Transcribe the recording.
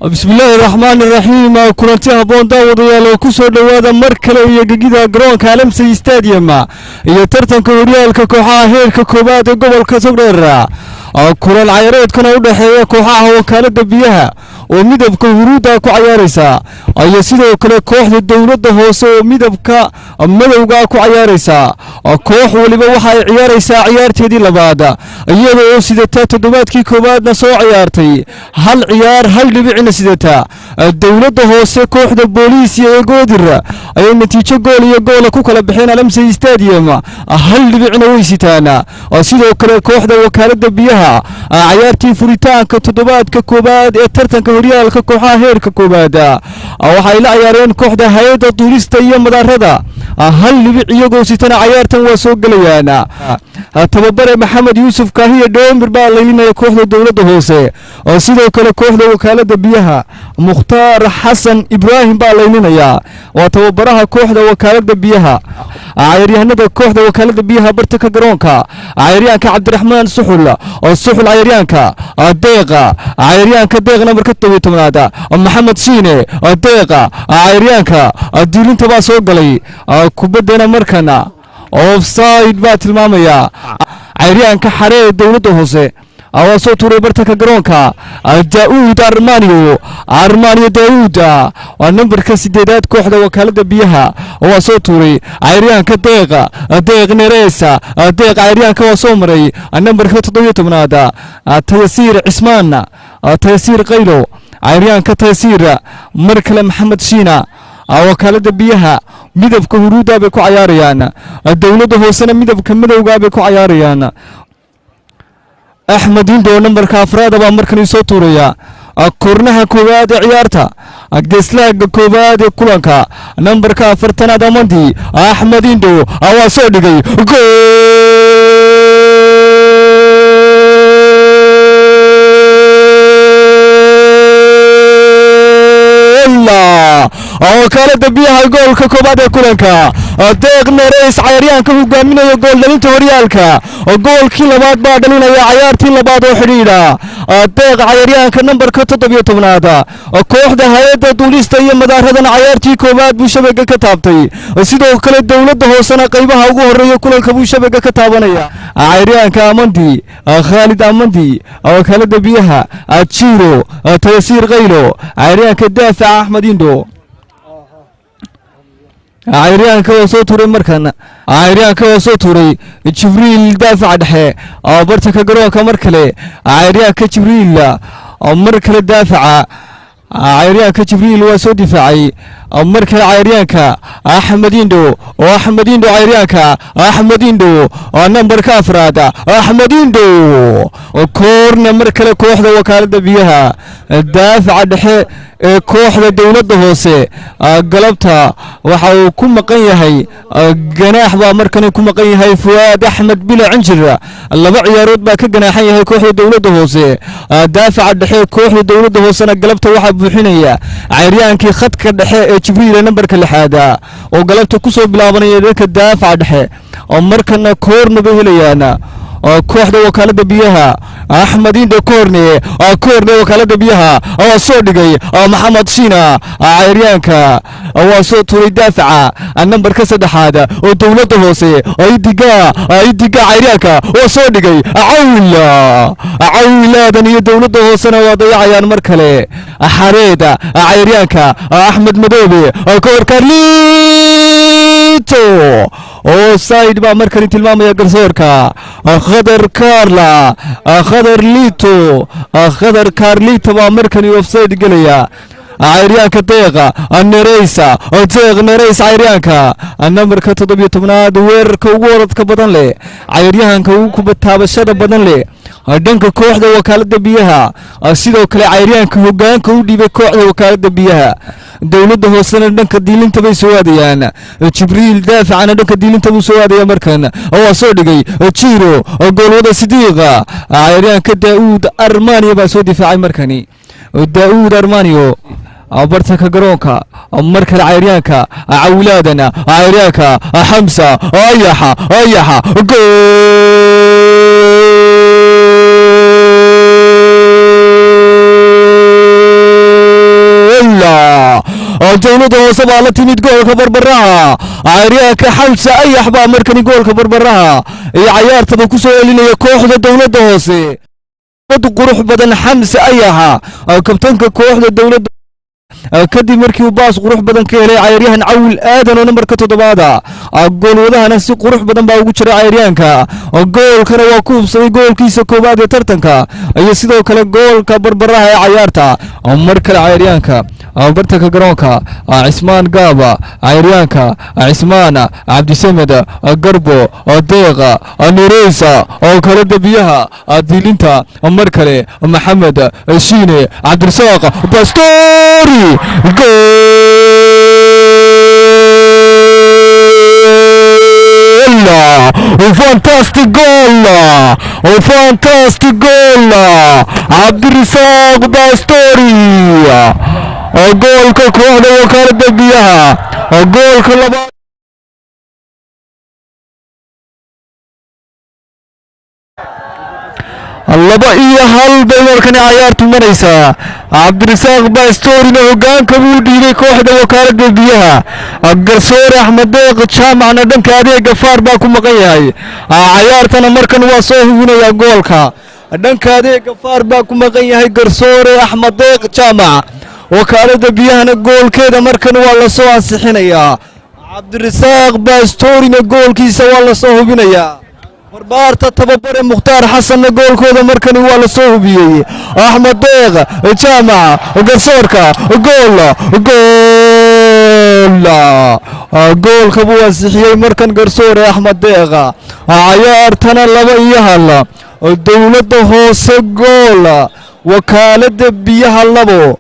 بسم الله الرحمن الرحيم كلنتي هبون داود يالو كسو دوادا مركله iyo gagida garoonka Alamsey Stadium iyo tartanka horyaalka kooxaha heerka koobaad ee gobolka Sogdheer kulan ciyaareedkana u dhaxeeya kooxaha wakaalada biyaha oo midabka huruuda ku ciyaaraysa ay sidoo kale kooxda dawladda hoose oo midabka madowga ku ciyaaraysa koox waliba waxa ay ciyaaraysaa ciyaarteedii labaad iyadoo sidata toddobaadkii koobaadna soo ciyaartay hal ciyaar hal dhibicna sidata dawladda hoose kooxda booliisiga ee Goodir ay natiijo gool iyo gool ku kala bixeen Alamsey Stadium hal dhibicna way sitaan sidoo kale kooxda wakaalada biyaha ciyaartii furitaanka toddobaadka koobaad ee tartanka horyaalka kooxaha heerka koobaad waxay la ciyaareen kooxda hay'adda duulista iyo madaarada hal dhibic iyagoo sitana ciyaartan waa soo galayaan tababare Maxamed Yuusuf Kaahiye Dhoomir baa leeyahay kooxda dawladda hoose sidoo kale kooxda wakaalada biyaha Mukhtaar Xasan Ibrahim baa leeyahay waa tababaraha kooxda wakaalada biyaha ciyaaryahanada kooxda wakaalada biyaha bartaka garoonka ciyaaryahanka Cabdiraxmaan Suxul oo Suxul ciyaaryahanka deeqa ciyaaryahanka deeqna marka 17aad Maxamed Siine deeqa ciyaaryahanka diilinta baa soo galay kubadana markana offside baa tilmaamaya ciyaaryahanka xaree dawladda hoose soo tuuray bartaka garoonka Daawud Armaniyo Daawud waa numberka 8aad kooxda wakaalada biyaha soo tuuray ciyaaryahanka deeq nereesa deeq ciyaaryahanka waa soo maray numberka 17aad Taysiir Cismaan Taysiir Qaylo ciyaaryahanka Taysiir markale Maxamed Shiina wakaalada biyaha midabka huruuda bay ku ciyaarayaan dawladda hoosena midabka madowga bay ku ciyaarayaan أحمد إندو نمبر كافراد بقى مركني صوتوريا كورنها كوباد عيارتا أجلسلاك كوباد كلانكا نمبر كافرتنا دامندي أحمد إندو أواسودي جول وكالة بيها جول كوباد كلانكا deeq nereys ciyaaryahanka hogaaminayo gool dhalinta horyaalka gool kii labaad baa dhalinaya ciyaartii labaad oo xidhiidha deeq ciyaaryahanka numberka 17aad kooxda hay'adda duulista iyo madaaradana ciyaartii koobaad buu shabeega ka taabtay sidoo kale dawladda hoosena qaybaha ugu horeeya kulanka buu shabeega ka taabanaya ciyaaryahanka Amandi Khalid Amandi wakaalada biyaha Jiro Taysiir Qaylo ciyaaryahanka daafaca Axmed Indo ciyaaryahanka oo soo tuuray markan ciyaaryahanka oo soo tuuray Jibriil daafac dhexe bartaka garoonka markale ciyaaryahanka Jibriil markale daafaca ciyaaryahanka Jibriil waa soo difaacay markale ciyaaryahanka Axmed Indo ciyaaryahanka Axmed Indo numberka afraad Axmed Indo koorna markale kooxda wakaalada biyaha daafac dhexe kooxda dawladda hoose galabta waxa uu ku maqan yahay ganaax baa markan ku maqan yahay Fuad Axmed Bila Cinjir laba ciyaarood baa ka ganaaxan yahay kooxda dawladda hoose daafaca dhexe kooxda dawladda hoosena galabta waxa buuxinaya ciyaaryahankii khadka dhexe ee Jibriil numberka 6aad oo galabta ku soo bilaabanaya dadka daafaca dhexe oo markana koorna bay helayaan kooxda wakaalada biyaha Axmed Indo koorne wakaalada biyaha soo dhigay Maxamed Siina ciyaaryahanka soo tuuray daafaca numberka 3aad oo dawladda hoose idiga ciyaaryahanka soo dhigay cawilaadan iyo dawladda hoosena waa dayacayaan mar kale xareeda ciyaaryahanka Axmed Madoobe koorkarlito offside baa markan tilmaamaya garsoorka Khadar Carlito baa markan offside galaya ciyaaryahanka deeqa nereysa ciyaaryahanka numberka 17aad weerarka ugu orodka badan leh ciyaaryahanka ugu kubataabashada badan leh dhanka kooxda wakaalada biyaha sidoo kale ciyaaryahanka hogaanka u dhibay kooxda wakaalada biyaha dawladda hoosena dhanka diilinta bay soo aadayaan Jibriil daafacana dhanka diilinta buu soo aadaya markan soo dhigay Jiro goolwada Sidiiqa ciyaaryahanka Daawud Armaniyo baa soo difaacay markani Daawud Armaniyo bartaka garoonka markale ciyaaryahanka cawlaadana ciyaaryahanka Xamsa ayaxa gool dowladda hoose baa la timid goolka barbaraha cayaaryahanka xamse ayax baa markani goolka barbaraha iyo cayaartaba ku soo celinaya kooxda dowladda hoose qurux badan xamse ayaxa kabtanka kooxda dowladda kadib markii uu baas qurux badan ka helay cayaaryahan cawil aadan oo nambarka 7 goolwadahana si qurux badan baa ugu jira cayaaryahanka goolkana waa ku hubsaday goolkiisa koowaad ee tartanka iyo sidoo kale goolka barbaraha ee cayaarta mar kale cayaaryahanka bartanka garoonka cismaan gaaba cayaaryahanka cismaan cabdisamed garbo deeqa nureysa oo kala dabiyaha diilinta mar kale maxamed shiine cabdirasaaq bastori fantastic goal cabdirasaaq bastori goolka kooxda wakaalada biyaha goolka labaad laba iyo hal bay markani cayaartu maraysaa cabdirasaaq bastorina hogaanka buu dhiibay kooxda wakaalada biyaha garsoore axmed deeq jaamacna dhanka adeega faar baa ku maqan yahay cayaartana markan waa soo hubinaya goolka dhanka adeega faar baa ku maqan yahay garsoore axmed deeq jaamac wakaalada biyahana goolkeeda markan waa la soo ansixinayaa cabdirasaaq bastorina goolkiisa waa la soo hubinayaa barbaarta tababare mukhtaar xasanna goolkooda markani waa la soo hubiyey axmed deeq jaamac garsoorka goolka buu ansixiyey markan garsoore axmed deeqa cayaartana 2-1 dowladda hoose gool wakaalada biyaha 2